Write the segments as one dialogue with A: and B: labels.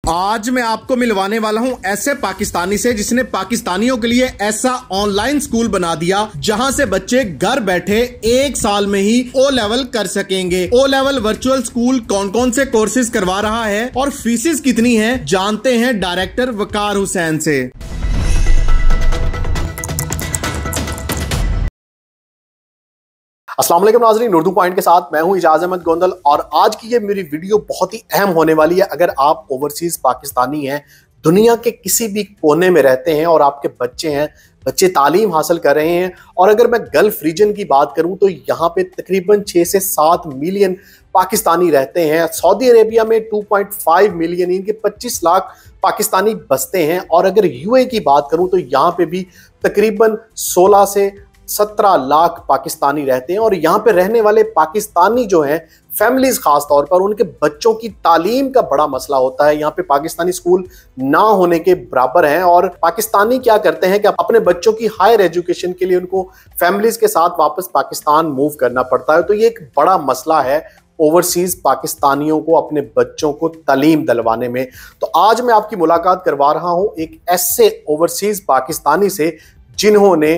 A: आज मैं आपको मिलवाने वाला हूं ऐसे पाकिस्तानी से जिसने पाकिस्तानियों के लिए ऐसा ऑनलाइन स्कूल बना दिया जहां से बच्चे घर बैठे 1 साल में ही ओ लेवल कर सकेंगे। ओ लेवल वर्चुअल स्कूल कौन कौन से कोर्सेज करवा रहा है और फीसिस कितनी है, जानते हैं डायरेक्टर वकार हुसैन से।
B: अस्सलाम वालेकुम नाज़रीन, उर्दू पॉइंट के साथ मैं हूं इजाज़ अहमद गोंदल और आज की ये मेरी वीडियो बहुत ही अहम होने वाली है। अगर आप ओवरसीज पाकिस्तानी हैं, दुनिया के किसी भी कोने में रहते हैं और आपके बच्चे तालीम हासिल कर रहे हैं, और अगर मैं गल्फ रीजन की बात करूं तो यहाँ पे तकरीबन 6 से 7 मिलियन पाकिस्तानी रहते हैं। सऊदी अरेबिया में 2.5 मिलियन, इनके 25 लाख पाकिस्तानी बसते हैं। और अगर यूए की बात करूं तो यहाँ पे भी तकरीबन 16 से 17 लाख पाकिस्तानी रहते हैं। और यहाँ पे रहने वाले पाकिस्तानी जो हैं, फैमिलीज खास तौर पर, उनके बच्चों की तालीम का बड़ा मसला होता है। यहाँ पे पाकिस्तानी स्कूल ना होने के बराबर हैं। और पाकिस्तानी क्या करते हैं कि अपने बच्चों की हायर एजुकेशन के लिए उनको फैमिलीज के साथ वापस पाकिस्तान मूव करना पड़ता है। तो ये एक बड़ा मसला है ओवरसीज पाकिस्तानियों को अपने बच्चों को तालीम दिलवाने में। तो आज मैं आपकी मुलाकात करवा रहा हूं एक ऐसे ओवरसीज पाकिस्तानी से जिन्होंने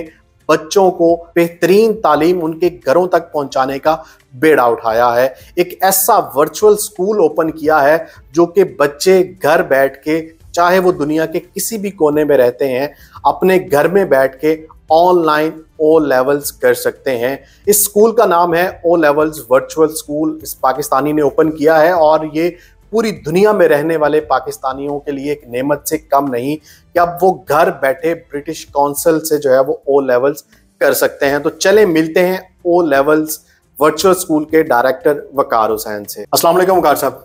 B: बच्चों को बेहतरीन तालीम उनके घरों तक पहुंचाने का बेड़ा उठाया है। एक ऐसा वर्चुअल स्कूल ओपन किया है जो कि बच्चे घर बैठ के, चाहे वो दुनिया के किसी भी कोने में रहते हैं, अपने घर में बैठ के ऑनलाइन ओ लेवल्स कर सकते हैं। इस स्कूल का नाम है ओ लेवल्स वर्चुअल स्कूल। इस पाकिस्तानी ने ओपन किया है और ये पूरी दुनिया में रहने वाले पाकिस्तानियों के लिए एक नेमत से कम नहीं कि अब वो घर बैठे ब्रिटिश काउंसिल से जो है वो ओ लेवल्स कर सकते हैं। तो चले मिलते हैं ओ लेवल्स वर्चुअल स्कूल के डायरेक्टर वकार हुसैन से। अस्सलाम वालेकुम वकार साहब।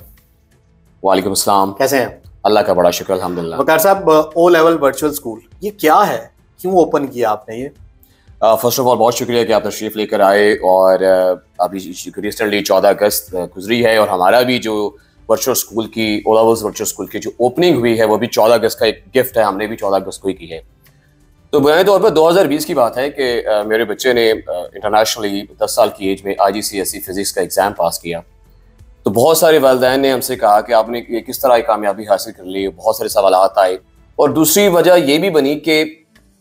C: वालेकुम अस्सलाम।
B: कैसे हैं?
C: अल्लाह का बड़ा शुक्र, अल्हम्दुलिल्लाह।
B: वकार साहब, ओ लेवल वर्चुअल स्कूल ये क्या है, क्यों ओपन किया आपने ये?
C: फर्स्ट ऑफ ऑल बहुत शुक्रिया कि आप तशरीफ़ लेकर आए। और अभी रिसेंटली 14 अगस्त गुजरी है और हमारा भी जो वर्चुअल स्कूल की, ओ लेवल्स वर्चुअल स्कूल की जो ओपनिंग हुई है वो भी 14 अगस्त का एक गिफ्ट है, हमने भी 14 अगस्त को ही की है। तो बुनियादी तौर पर 2020 की बात है कि मेरे बच्चे ने इंटरनेशनली 10 साल की एज में IGCSE फिजिक्स का एग्ज़ाम पास किया। तो बहुत सारे वालिदैन ने हमसे कहा कि आपने ये किस तरह कामयाबी हासिल कर ली, बहुत सारे सवालात आए। और दूसरी वजह ये भी बनी कि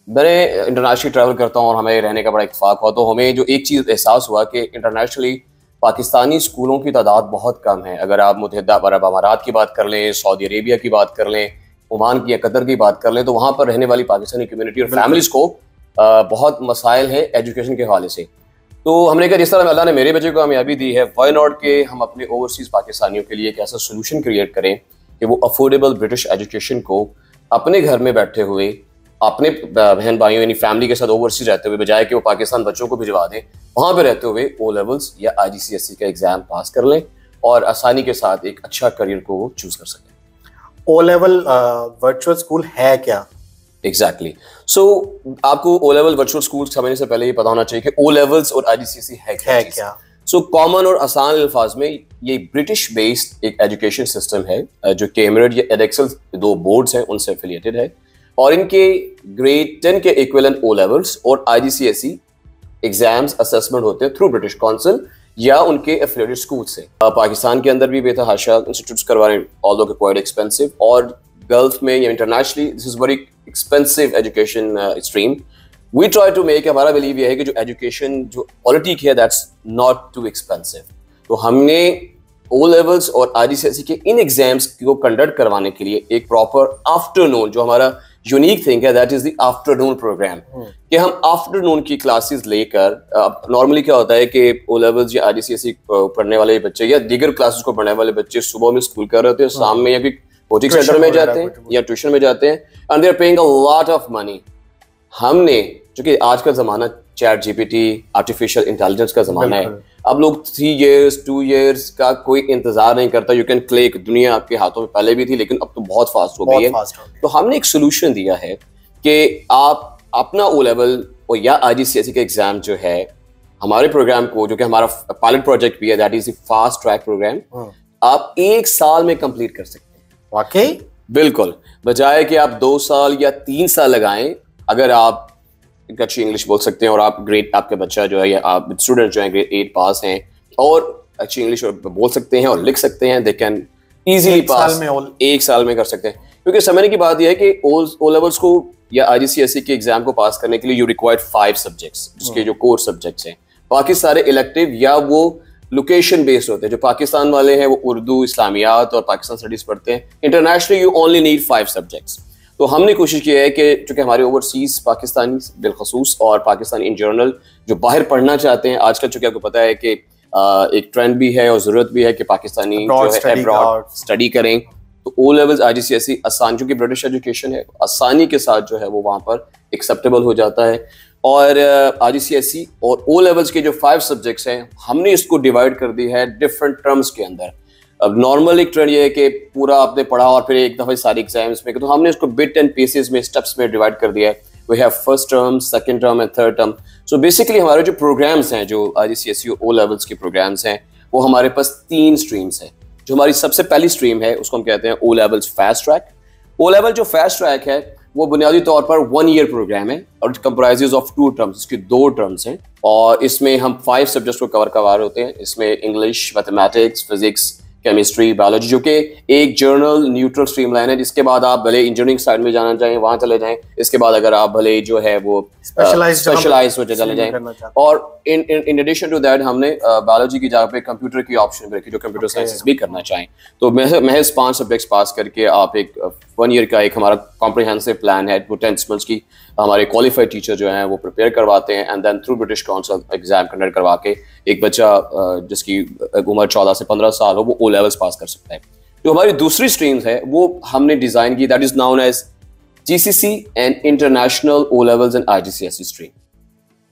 C: मैं इंटरनेशनली ट्रैवल करता हूँ और हमें रहने का बड़ा इत्तेफाक हुआ। तो हमें जो एक चीज़ एहसास हुआ कि इंटरनेशनली पाकिस्तानी स्कूलों की तादाद बहुत कम है। अगर आप मुत्तहिदा अरब अमारात की बात कर लें, सऊदी अरेबिया की बात कर लें, ओमान की या कतर की बात कर लें, तो वहाँ पर रहने वाली पाकिस्तानी कम्युनिटी और फैमिलीज़ को बहुत मसाइल है एजुकेशन के हवाले से। तो हमने कहा जिस तरह अल्लाह ने मेरे बच्चे को कामयाबी दी है, व्हाई नॉट के हम अपने ओवरसीज़ पाकिस्तानियों के लिए एक ऐसा सोल्यूशन क्रिएट करें कि वो अफोर्डेबल ब्रिटिश एजुकेशन को अपने घर में बैठे हुए, अपने बहन भाइयों यानी फैमिली के साथ ओवरसीज रहते हुए, बजाय कि वो पाकिस्तान बच्चों को भिजवा दें, वहाँ पे रहते हुए ओ लेवल्स या IGCSE का एग्जाम पास कर लें और आसानी के साथ एक अच्छा करियर को वो चूज कर सकें।
B: ओ लेवल वर्चुअल स्कूल है क्या?
C: एग्जैक्टली। सो आपको ओ लेवल वर्चुअल स्कूल समझने से पहले ये पता होना चाहिए कि ओ लेवल्स और IGCSE है क्या। सो कॉमन और आसान अल्फाज में ये ब्रिटिश बेस्ड एक एजुकेशन सिस्टम है जो कैम्ब्रिज या एडेक्सल 2 बोर्ड्स हैं उनसे एफिलिएटेड है। और इनके ग्रेड 10 के इक्विवेलेंट ओ लेवल्स और IGCSE एग्जाम्स असेसमेंट होते हैं थ्रू ब्रिटिश काउंसिल या उनके एफिलिएटेड स्कूल से। पाकिस्तान के अंदर भी बेतहाशा इंस्टीट्यूट्स करवा रहे हैं, ऑल्दो क्वाइट एक्सपेंसिव, और गल्फ में या internationally this is very expensive education stream. We try to make, हमारा बिलीव ये है कि जो एजुकेशन जो क्वालिटी की है दैट्स नॉट टू एक्सपेंसिव। तो हमने ओ लेवल्स और IGCSE के इन एग्जाम्स को कंडक्ट करवाने के लिए एक प्रॉपर आफ्टरनून, जो हमारा यूनिक थिंग है, that is the afternoon programme, कि हम आफ्टरनून की क्लासेस लेकर, नॉर्मली क्या होता है कि ओ लेवल्स या IGCSE पढ़ने वाले बच्चे या दीगर क्लासेस को पढ़ने वाले बच्चे सुबह में स्कूल कर रहे होते हैं, शाम में या कोई कोचिंग सेंटर में जाते हैं या ट्यूशन में जाते हैं, and they are paying a lot of money. हमने, चूंकि आज का जमाना चैट GPT आर्टिफिशियल इंटेलिजेंस का जमाना है, अब लोग 3 इयर्स 2 इयर्स का कोई इंतजार नहीं करता। यू कैन क्लिक, दुनिया आपके हाथों में पहले भी थी लेकिन अब तो बहुत फास्ट हो गई है। तो हमने एक सोल्यूशन दिया है कि आप अपना ओ लेवल और या IGCSE का एग्जाम जो है, हमारे प्रोग्राम को, जो कि हमारा पायलट प्रोजेक्ट भी है, that is fast track programme, आप 1 साल में कंप्लीट कर सकते हैं।
B: वाकई?
C: बिल्कुल, बजाय कि आप 2 साल या 3 साल लगाएं। अगर आप अच्छी इंग्लिश बोल सकते हैं और आप ग्रेड, आपके बच्चा जो है या आप स्टूडेंट जो है ग्रेड 8 पास हैं और अच्छी इंग्लिश बोल सकते हैं और लिख सकते हैं, दे कैन इजीली पास एक साल में कर सकते हैं। क्योंकि समझने की बात यह है कि ओ लेवल्स को या IGCSE के एग्जाम को पास करने के लिए यू रिक्वायर्ड 5 सब्जेक्ट्स, जिसके जो कोर सब्जेक्ट्स हैं। बाकी सारे इलेक्टिव या वो लोकेशन बेस्ड होते हैं। जो पाकिस्तान वाले हैं वो उर्दू, इस्लामियात और पाकिस्तान स्टडीज पढ़ते हैं। Internationally you only need 5 subjects. तो हमने कोशिश की है कि चूंकि हमारे ओवरसीज पाकिस्तानी बिलखसूस और पाकिस्तानी इन जनरल जो बाहर पढ़ना चाहते हैं, आजकल चूंकि आपको पता है कि एक ट्रेंड भी है और जरूरत भी है कि पाकिस्तानी जो है अब्रॉड स्टडी करें, तो ओ लेवल्स IGCSE आसान, क्योंकि ब्रिटिश एजुकेशन है, आसानी के साथ जो है वो वहाँ पर एक्सेप्टेबल हो जाता है। और IGCSE और ओ लेवल्स के जो 5 सब्जेक्ट्स हैं, हमने इसको डिवाइड कर दी है डिफरेंट टर्म्स के अंदर। अब नॉर्मल एक ट्रेंड ये है कि पूरा आपने पढ़ा और फिर एक दफा सारे एग्जाम्स में, तो हमने इसको बिट एंड पीसेस में, स्टेप्स में डिवाइड कर दिया है। We have first term, second term and third term. So basically हमारे जो प्रोग्राम्स हैं, जो IGCSE और ओ लेवल्स के प्रोग्राम्स हैं, वो हमारे पास 3 स्ट्रीम्स हैं। जो हमारी सबसे पहली स्ट्रीम है उसको हम कहते हैं O levels fast track. O level जो फास्ट ट्रैक है वो बुनियादी तौर पर 1 ईयर प्रोग्राम है और इट कंप्राइजेस ऑफ 2 टर्म्स, इसकी 2 टर्म्स हैं और इसमें हम 5 सब्जेक्ट्स को कवर करवा रहे होते हैं। इसमें English, mathematics, physics, chemistry, biology, जो कि एक जर्नल न्यूट्रल स्ट्रीमलाइन है, जिसके बाद आप भले इंजीनियरिंग साइड में जाना चाहें वहां चले जाएं। इसके बाद अगर आप भले जो है वो स्पेशलाइज में चले जाएं। और इन एडिशन टू दैट हमने बायोलॉजी की जगह पे कंप्यूटर की ऑप्शन भी रखी, जो कंप्यूटर साइंसेस भी करना चाहें। तो महज 5 सब्जेक्ट्स पास करके आप एक 1 ईयर का एक हमारा कॉम्प्रिहेंसिव प्लान है, वो 10 मंथ्स की हमारे क्वालिफाइड टीचर जो हैं वो प्रिपेयर करवाते हैं and then through British Council exam conduct करवा के एक बच्चा जिसकी उम्र 14 से 15 साल हो वो ओ लेवल्स पास कर सकता है। जो हमारी दूसरी स्ट्रीम्स है वो हमने डिजाइन की, that is known as GCC and international O levels and IGCSE stream.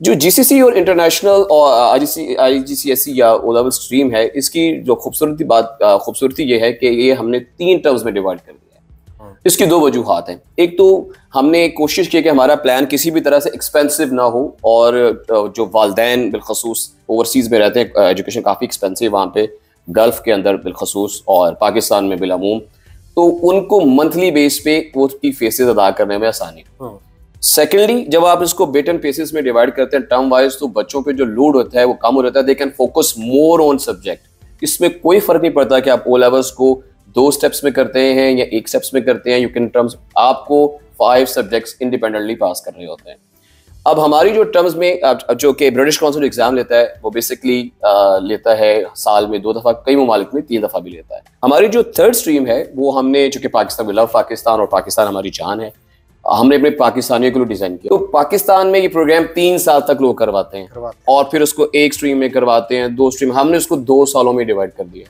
C: जो GCC और इंटरनेशनल और IGCSE या ओ लेवल स्ट्रीम है, इसकी जो खूबसूरती ये है कि ये हमने 3 टर्म्स में डिवाइड कर दिया है। इसकी 2 वजूहात हैं। एक तो हमने कोशिश की कि हमारा प्लान किसी भी तरह से एक्सपेंसिव ना हो और जो वालदैन बिलखसूस ओवरसीज में रहते हैं, एजुकेशन काफ़ी एक्सपेंसिव वहाँ पे गल्फ के अंदर बिलखसूस और पाकिस्तान में बिलामूम, तो उनको मंथली बेस पे वो की फीसेस अदा करने में आसानी। सेकेंडली, जब आप इसको बिट एंड पीसेस में डिवाइड करते हैं टर्म वाइज, तो बच्चों पे जो लोड होता है वो कम हो जाता है। They can focus more on subject. इसमें कोई फर्क नहीं पड़ता कि आप ओ लेवल्स को 2 स्टेप्स में करते हैं या 1 स्टेप्स में करते हैं। यू कैन टर्म्स, आपको 5 सब्जेक्ट्स इंडिपेंडेंटली पास करने होते हैं। अब हमारी जो टर्म्स में जो कि ब्रिटिश काउंसिल एग्जाम लेता है वो बेसिकली लेता है साल में 2 दफा, कई ममालिक में 3 दफा भी लेता है। हमारी जो थर्ड स्ट्रीम है वो हमने, चूंकि पाकिस्तान में लव पाकिस्तान और पाकिस्तान हमारी जान है, हमने अपने पाकिस्तानियों के लिए डिजाइन किया। तो पाकिस्तान में ये प्रोग्राम 3 साल तक लोग करवाते हैं और फिर उसको 1 स्ट्रीम में करवाते हैं, 2 स्ट्रीम, हमने उसको 2 सालों में डिवाइड कर दिया।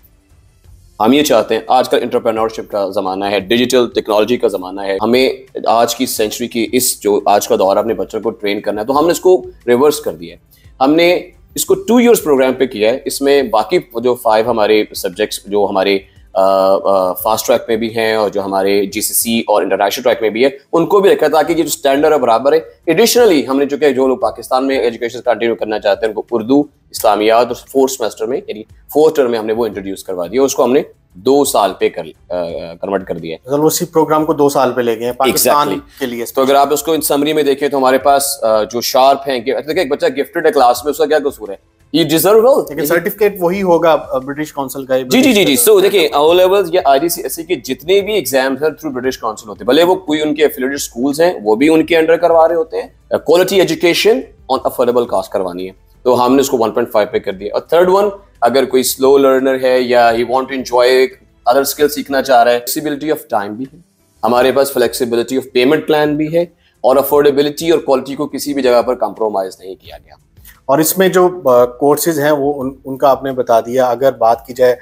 C: हम ये चाहते हैं, आजकल एंटरप्रेन्योरशिप का जमाना है, डिजिटल टेक्नोलॉजी का जमाना है, हमें आज की सेंचुरी की इस जो आज का दौर अपने बच्चों को ट्रेन करना है, तो हमने इसको रिवर्स कर दिया है। हमने इसको 2 इयर्स प्रोग्राम पे किया है। इसमें बाकी जो 5 हमारे सब्जेक्ट्स जो हमारे फास्ट ट्रैक में भी हैं और जो हमारे GCC और इंटरनेशनल ट्रैक में भी है, उनको भी रखा ताकि ये जो स्टैंडर्ड है बराबर है। एडिशनली हमने जो कि जो लोग पाकिस्तान में एजुकेशन कंटिन्यू करना चाहते हैं उनको उर्दू, इस्लामियात और 4th सेमेस्टर में यानी 4th टर्म में हमने वो इंट्रोड्यूस करवा दिया। उसको हमने 2 साल पे कन्वर्ट कर दिया।
B: मतलब उसी प्रोग्राम को 2 साल पे ले गए हैं पाकिस्तान के लिए।
C: तो अगर आप उसको इन समरी में देखें तो हमारे पास जो शार्प हैं, देखिए एक बच्चा गिफ्टेड है क्लास में, उसका क्या कसूर है? You deserve well.
B: लेकिन सर्टिफिकेट वही होगा ब्रिटिश काउंसिल का।
C: जी। सो देखिए ओ लेवल्स या IGCSE के जितने भी एग्जाम्स हैं थ्रू ब्रिटिश काउंसिल होते हैं, भले वो कोई उनके एफिलिएटेड स्कूल्स हैं वो भी उनके अंडर करवा रहे होते हैं। Quality education on affordable cost करवानी है, तो हमने उसको 1.5 पे कर दिया। और थर्ड वन, अगर कोई स्लो लर्नर है या he want to enjoy other skill सीखना चाह रहा है, फ्लेक्सिबिलिटी ऑफ टाइम भी है हमारे पास, फ्लेक्सिबिलिटी ऑफ पेमेंट प्लान भी है और अफोर्डेबिलिटी और क्वालिटी को किसी भी जगह पर कॉम्प्रोमाइज नहीं किया गया।
B: और इसमें जो कोर्सेज हैं वो उनका आपने बता दिया। अगर बात की जाए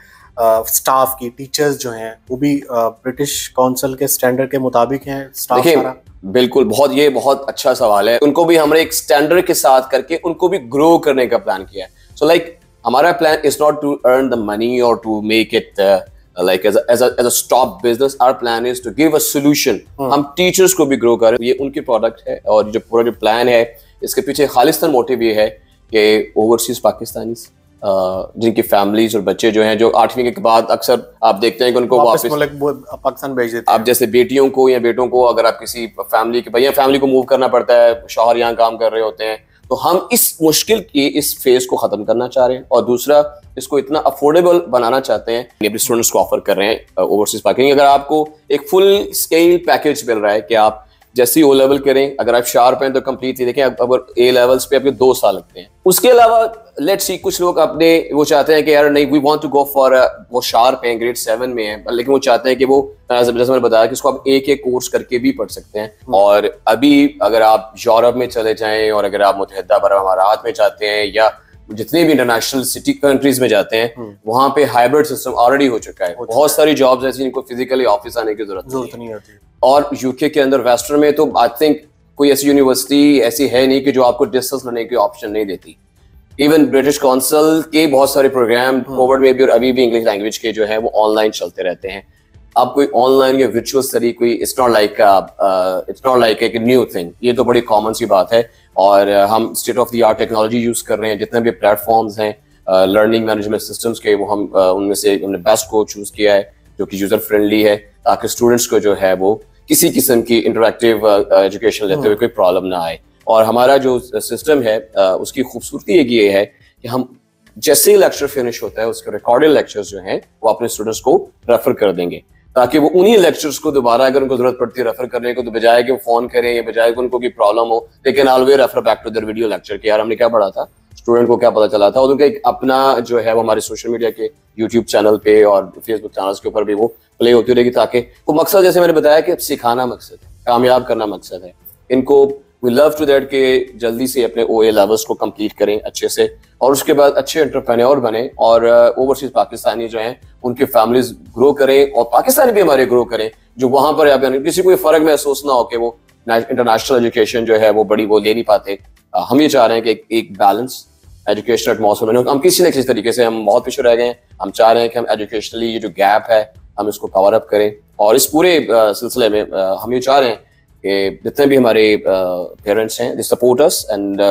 B: स्टाफ की, टीचर्स जो हैं वो भी ब्रिटिश काउंसिल के स्टैंडर्ड के मुताबिक हैं स्टाफ सारा?
C: बिल्कुल, ये बहुत अच्छा सवाल है। उनको भी हमने एक स्टैंडर्ड के साथ करके उनको भी ग्रो करने का प्लान किया है। सो लाइक हमारा plan is not to earn the money और to make it like as a stop business. Our plan is to give a solution. हम टीचर्स को भी ग्रो करें, ये उनकी प्रोडक्ट है। और जो पूरा जो प्लान है इसके पीछे खालिस्तान मोटिव ये है कि ओवरसीज पाकिस्तानी जिनकी फैमिलीज और बच्चे जो हैं, जो 8वीं के बाद अक्सर आप देखते हैं कि उनको वापस
B: पाकिस्तान भेज देते हैं।
C: आप जैसे बेटियों को या बेटों को अगर आप किसी फैमिली को मूव करना पड़ता है, शौहर यहाँ काम कर रहे होते हैं, तो हम इस मुश्किल की इस फेज को खत्म करना चाह रहे हैं, और दूसरा इसको इतना अफोर्डेबल बनाना चाहते हैं, अपने स्टूडेंट्स को ऑफर कर रहे हैं ओवरसीज पार्किंग। अगर आपको एक फुल स्केल पैकेज मिल रहा है कि आप जैसे ही ओ लेवल करें, अगर आप शार्प हैं तो कंप्लीटली देखें, अगर ए लेवल्स पे आपके 2 साल लगते हैं। उसके अलावा लेट्स सी कुछ लोग अपने वो चाहते हैं कि यार नहीं, we want to go for वो शार्प है, ग्रेड 7 में है, लेकिन वो चाहते हैं कि वो जैसे मैंने बताया कि उसको आप एक कोर्स करके भी पढ़ सकते हैं। और अभी अगर आप यूरोप में चले जाएं और अगर आप मुत्तहिदा अरब अमारात में जाते हैं या जितने भी इंटरनेशनल सिटी कंट्रीज में जाते हैं, वहां पे हाइब्रिड सिस्टम ऑलरेडी हो चुका है। बहुत सारी जॉब्स ऐसी जिनको फिजिकली ऑफिस आने की जरूरत नहीं होती। और यूके के अंदर वेस्टर्न में तो आई थिंक कोई ऐसी यूनिवर्सिटी ऐसी है नहीं कि जो आपको डिस्टेंस लेने की ऑप्शन नहीं देती। इवन ब्रिटिश काउंसिल के बहुत सारे प्रोग्राम कोविड में भी और अभी भी इंग्लिश लैंग्वेज के जो है वो ऑनलाइन चलते रहते हैं। अब कोई ऑनलाइन या वर्चुअल स्टडी कोई इट्स नॉट लाइक एक न्यू थिंग, ये तो बड़ी कॉमन सी बात है। और हम state of the art technology use कर रहे हैं, जितने भी प्लेटफॉर्म्स हैं लर्निंग मैनेजमेंट सिस्टम्स के, वो हम उनमें से हमने बेस्ट को चूज किया है जो कि यूजर फ्रेंडली है, ताकि स्टूडेंट्स को जो है वो किसी किस्म की इंटरैक्टिव एजुकेशन लेते हुए कोई प्रॉब्लम ना आए। और हमारा जो सिस्टम है उसकी खूबसूरती एक ये है कि हम जैसे ही लेक्चर फिनिश होता है उसके रिकॉर्डेड लेक्चर्स जो हैं वो अपने स्टूडेंट्स को रेफर कर देंगे, ताकि वो उन्हीं लेक्चर्स को दोबारा अगर उनको जरूरत पड़ती है रेफर करने को, तो बजाय कि वो फोन करें या बजाय कि उनको कोई प्रॉब्लम हो, लेकिन always refer back to their video lecture कि यार हमने क्या पढ़ा था, स्टूडेंट को क्या पता चला था। और उनका एक अपना जो है वो हमारे सोशल मीडिया के यूट्यूब चैनल पे और फेसबुक चैनल्स के ऊपर भी वो प्ले होती रहेगी, ताकि वो मकसद जैसे मैंने बताया कि सिखाना मकसद है, कामयाब करना मकसद है। इनको वी लव टू दैट कि जल्दी से अपने ओए लेवल्स को कंप्लीट करें अच्छे से, और उसके बाद अच्छे एंटरप्रेन्योर बने, और ओवरसीज पाकिस्तानी जो हैं उनके फैमिलीज ग्रो करें और पाकिस्तानी भी हमारे ग्रो करें, जो वहां पर किसी को फर्क महसूस ना हो कि वो इंटरनेशनल एजुकेशन जो है वो बड़ी वो ले नहीं पाते। हम ये चाह रहे हैं कि एक बैलेंस एजुकेशनल एटमॉस्फेयर में, हम किसी न किसी तरीके से हम बहुत पीछे रह गए हैं, हम चाह रहे हैं कि हम एजुकेशनली ये जो गैप है हम इसको कवर अप करें। और इस पूरे सिलसिले में हम ये चाह रहे हैं कि जितने भी हमारे पेरेंट्स हैं they support us and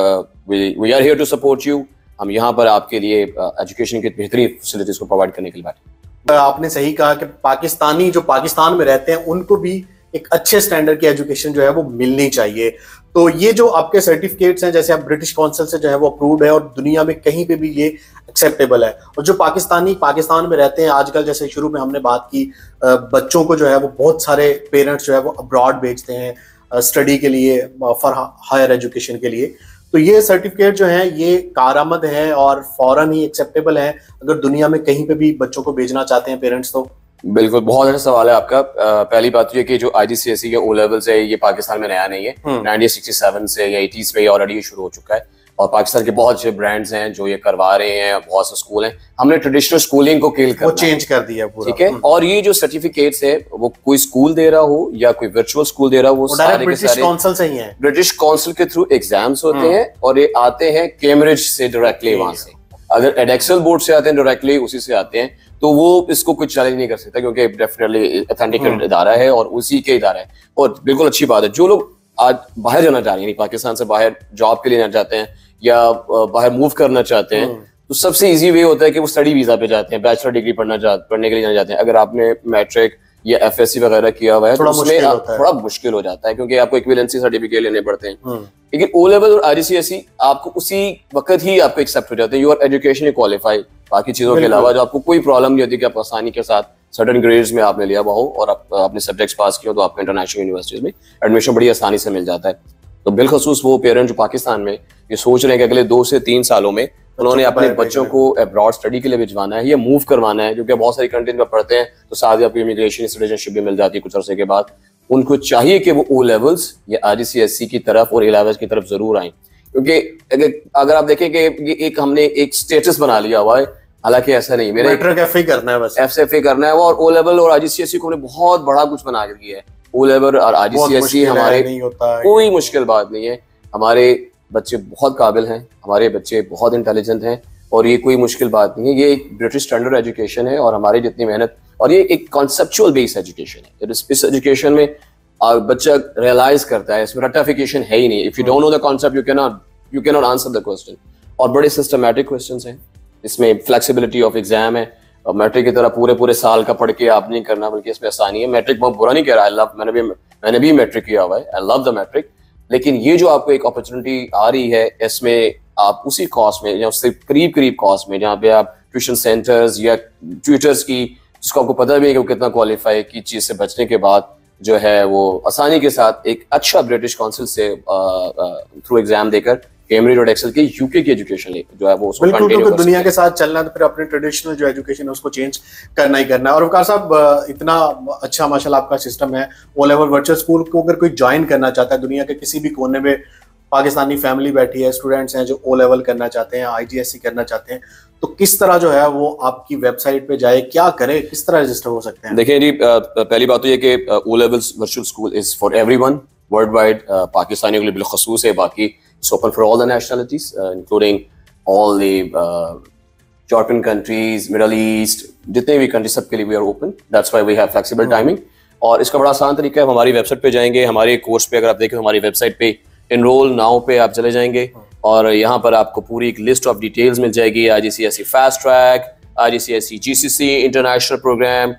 C: we are here to support you. हम यहाँ पर आपके लिए एजुकेशन की बेहतरीन फैसिलिटीज को प्रोवाइड करने के लिए बैठे।
B: आपने सही कहा कि पाकिस्तानी जो पाकिस्तान में रहते हैं उनको भी एक अच्छे स्टैंडर्ड की एजुकेशन जो है वो मिलनी चाहिए। तो ये जो आपके सर्टिफिकेट्स हैं, जैसे आप ब्रिटिश काउंसिल से जो है वो अप्रूव्ड है और दुनिया में कहीं पे भी ये एक्सेप्टेबल है। और जो पाकिस्तान में रहते हैं, आजकल जैसे शुरू में हमने बात की, बच्चों को जो है वो बहुत सारे पेरेंट्स जो है वो अब्रॉड भेजते हैं स्टडी के लिए, फॉर हायर एजुकेशन के लिए। तो ये सर्टिफिकेट जो है ये कारआमद है और फौरन ही एक्सेप्टेबल है अगर दुनिया में कहीं पे भी बच्चों को भेजना चाहते हैं पेरेंट्स। तो
C: बिल्कुल, बहुत अच्छा सवाल है आपका। पहली बात ये कि जो IGCSE के ओ लेवल्स है ये पाकिस्तान में नया नहीं है, 1967 से या 80s में ऑलरेडी ये शुरू हो चुका है, और पाकिस्तान के बहुत अच्छे ब्रांड्स हैं जो ये करवा रहे हैं, बहुत से स्कूल हैं। हमने ट्रेडिशनल स्कूलिंग को किल कर
B: चेंज कर दिया पूरा,
C: ठीक है। और ये जो सर्टिफिकेट्स है वो कोई स्कूल दे रहा हो या कोई वर्चुअल स्कूल दे रहा हो, वो सारे
B: ब्रिटिश काउंसिल से ही है। ब्रिटिश
C: काउंसिल के थ्रू एग्जाम्स होते हैं और ये आते हैं कैम्ब्रिज से डायरेक्टली वहां से। अगर एडेक्सल बोर्ड से आते हैं डायरेक्टली उसी से आते हैं, तो वो इसको कुछ चैलेंज नहीं कर सकता, क्योंकि डेफिनेटली ऑथेंटिकेटेड इदारा है और उसी के इदारा है। और बिल्कुल अच्छी बात है, जो लोग आज बाहर जाना चाह रहे हैं, पाकिस्तान से बाहर जॉब के लिए जाना चाहते हैं या बाहर मूव करना चाहते हैं, तो सबसे इजी वे होता है कि वो स्टडी वीजा पे जाते हैं, बैचलर डिग्री पढ़ने के लिए जाना चाहते हैं। अगर आपने मैट्रिक या FSC वगैरह किया हुआ है तो उसमें थोड़ा मुश्किल हो जाता है, क्योंकि आपको इक्विवेलेंसी सर्टिफिकेट लेने पड़ते हैं। लेकिन ओ लेवल और IGCSE आपको उसी वक्त ही आपको एक्सेप्ट हो जाते हैं, यू आर एजुकेशनली क्वालिफाइड। बाकी चीजों के अलावा जो आपको कोई प्रॉब्लम नहीं होती कि आप आसानी के साथ सर्टेन ग्रेड्स में आपने लिया हुआ हो और आपने सब्जेक्ट्स पास किया हो, तो आपको इंटरनेशनल यूनिवर्सिटीज में एडमिशन बड़ी आसानी से मिल जाता है। तो बिलखसूस वो पेरेंट जो पाकिस्तान में ये सोच रहे हैं कि अगले 2 से 3 सालों में उन्होंने अपने बच्चों को अब्रॉड स्टडी के लिए भिजवाना है या मूव करवाना है, क्योंकि बहुत सारी कंट्रीज में पढ़ते हैं तो साथ ही आपको इमिग्रेशन सिटीजनशिप भी मिल जाती है कुछ अरसे के बाद। उनको चाहिए कि वो ओ लेवल्स या IGCSE की तरफ और ए लेवल्स की तरफ जरूर आए, क्योंकि अगर आप देखें कि एक हमने एक स्टेटस बना लिया हुआ है, हालांकि ऐसा नहीं, मेरा
B: FA करना है, बस
C: FA करना है और ओ लेवल और IGCSE को हमने बहुत बड़ा कुछ बना दिया है। ओ लेवल और IGCSE हमारे कोई मुश्किल बात नहीं है, हमारे बच्चे बहुत काबिल हैं, हमारे बच्चे बहुत इंटेलिजेंट हैं और ये कोई मुश्किल बात नहीं है। ये एक ब्रिटिश स्टैंडर्ड एजुकेशन है और हमारी जितनी मेहनत, और ये एक कॉन्सेप्चुअल बेस्ड एजुकेशन है। इस एजुकेशन में बच्चा रियलाइज करता है, इसमें रट्टाफिकेशन है ही नहीं। If you don't know the concept you can not answer the question. और बड़े सिस्टमैटिक क्वेश्चंस हैं, इसमें फ्लेक्सिबिलिटी ऑफ एग्जाम है। मैट्रिक की तरह पूरे साल का पढ़ के आप नहीं करना, बल्कि इसमें आसानी है। मैट्रिक बहुत बुरा नहीं कह रहा, मैंने भी मैट्रिक किया हुआ है, आई लव द मैट्रिक, लेकिन ये जो आपको एक अपॉर्चुनिटी आ रही है, इसमें आप उसी कॉस्ट में या उससे करीब करीब कॉस्ट में, जहाँ पे आप ट्यूशन सेंटर्स या ट्यूटर्स की, जिसको आपको पता भी है कि वो कितना क्वालिफाई की चीज से बचने के बाद जो है वो आसानी के साथ एक अच्छा ब्रिटिश काउंसिल से थ्रू एग्जाम देकर कैम्ब्रिज और एक्सेल के यूके की एजुकेशन जो है वो
B: बिल्कुल, क्योंकि दुनिया के साथ चलना तो फिर अपने ट्रेडिशनल जो एजुकेशन है उसको चेंज करना ही करना है। और वकार साहब, इतना अच्छा माशाल्लाह आपका सिस्टम है, ओ लेवल वर्चुअल स्कूल को अगर कोई ज्वाइन करना चाहता है, दुनिया के किसी भी कोने में पाकिस्तानी फैमिली बैठी है, स्टूडेंट्स हैं जो ओ लेवल करना चाहते हैं, IGCSE करना चाहते हैं, तो किस तरह जो है वो आपकी वेबसाइट पे जाए, क्या करे, किस तरह रजिस्टर हो सकते हैं?
C: देखिए जी, पहली बात तो ये कि O levels virtual school is for everyone world wide, पाकिस्तानियों के लिए बिलखसूस है, बाकी it's open for all the nationalities including all the European countries, middle east, जितने भी कंट्री सबके लिए we are open. That's why we have flexible timing. और इसका बड़ा आसान तरीका है, हमारी वेबसाइट पे जाएंगे, हमारे कोर्स पे अगर आप देखें तो हमारी वेबसाइट पे एनरोल नाउ पे आप चले जाएंगे और यहाँ पर आपको पूरी एक लिस्ट ऑफ डिटेल्स मिल जाएगी। IGCSE fast track, IGCSE GCC international programme,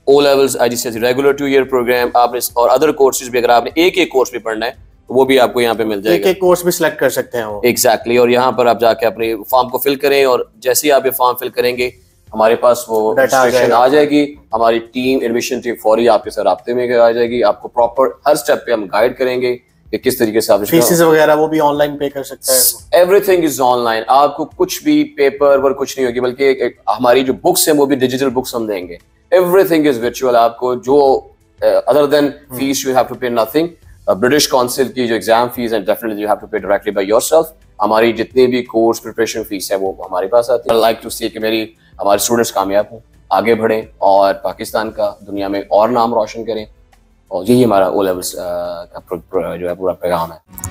C: O levels IGCSE regular 2 year programme, आपने और अदर कोर्सेज भी, अगर आपने एक कोर्स भी पढ़ना है तो वो भी आपको यहाँ पे मिल जाएगा।
B: एक कोर्स भी सिलेक्ट कर सकते हैं वो।
C: एग्जैक्टली। और यहाँ पर आप जाके अपने फॉर्म को फिल करें और जैसे ही आप ये फॉर्म फिल करेंगे हमारे पास वो रजिस्ट्रेशन आ जाएगी, हमारी टीम, एडमिशन टीम फौरी आपके साथ राब्ते में आ जाएगी, आपको प्रॉपर हर स्टेप पे हम गाइड करेंगे कि किस तरीके से आप
B: फीस वगैरह वो भी ऑनलाइन पे कर सकते हैं।
C: एवरीथिंग इज ऑनलाइन, आपको कुछ भी पेपर वर्क कुछ नहीं होगी, बल्कि हमारी जो बुक्स हैं वो भी डिजिटल बुक्स हम देंगे। एवरीथिंग इज वर्चुअल, आपको जो other than fees you have to pay nothing. British Council की जो एग्जाम फीस है definitely you have to pay directly by yourself. हमारी जितनी भी कोर्स प्रिपरेशन फीस है वो हमारे पास आती है। आई लाइक टू सी कि हमारे स्टूडेंट्स कामयाब हों, आगे बढ़ें और पाकिस्तान का दुनिया में और नाम रोशन करें, और यही हमारा ओ लेवल्स का जो है पूरा पैगाम है।